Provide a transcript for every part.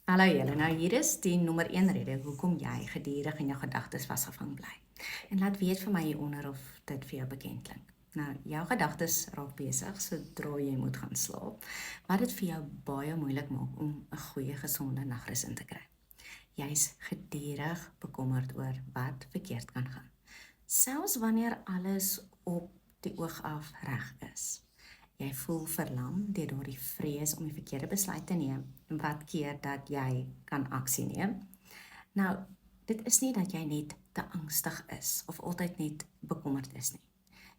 Hallo julle, nou hier is die nommer 1 rede hoekom jy gedurig in jou gedagtes vasgevang bly. En laat weet vir my hieronder of dit vir jou bekend klink. Nou, jou gedagtes raak besig sodra jy moet gaan slaap, wat dit vir jou baie moeilik maak om 'n goeie gesonde nagrus in te kry. Jy's gedurig bekommerd oor wat verkeerd kan gaan. Selfs wanneer alles op die oog af reg is. Jy voel verlam deur daardie vrees om die verkeerde besluit te neem en wat keer dat jy kan aksie neem. Nou, dit is nie dat jy net te angstig is of altyd net bekommerd is nie.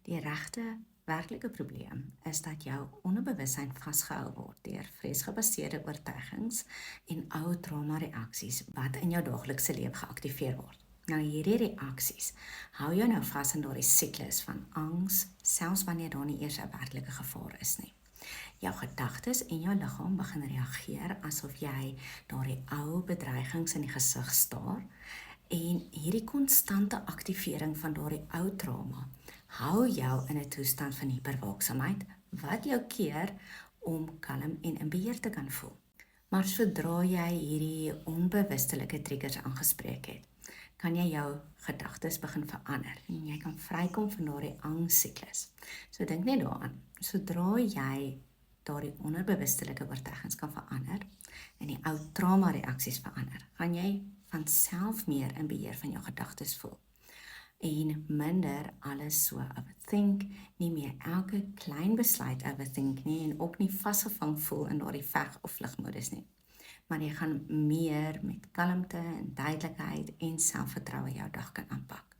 Die regte werklike probleem is dat jou onderbewussyn vasgehou word deur vreesgebaseerde oortuigings en ou trauma-reaksies wat in jou daaglikse lewe geaktiveer word. Nou hierdie reaksies hou jou nou vas in daardie siklus van angs, selfs wanneer daar nie eers 'n werklike gevaar is nie. Jou gedagtes en jou liggaam begin reageer asof jy daardie ou bedreigings in die gesig staar en hierdie konstante aktivering van daardie ou trauma hou jou in 'n toestand van hiperwaaksaamheid wat jou keer om kalm en in beheer te kan voel. Maar sodra jy hierdie onbewustelike triggers aangespreek het, kan jy jou gedagtes begin verander en jy kan vrykom van daardie angssiklus. So dink net daaraan, sodra jy daardie onderbewustelike oortuigings kan verander en die ou trauma-reaksies verander, gaan jy van self meer in beheer van jou gedagtes voel. En minder alles so overthink, nie meer elke klein besluit overthink nie en ook nie vasgevang voel in daardie veg of vlugmodus nie. Maar jy gaan meer met kalmte en duidelikheid en selfvertroue jou dag kan aanpak.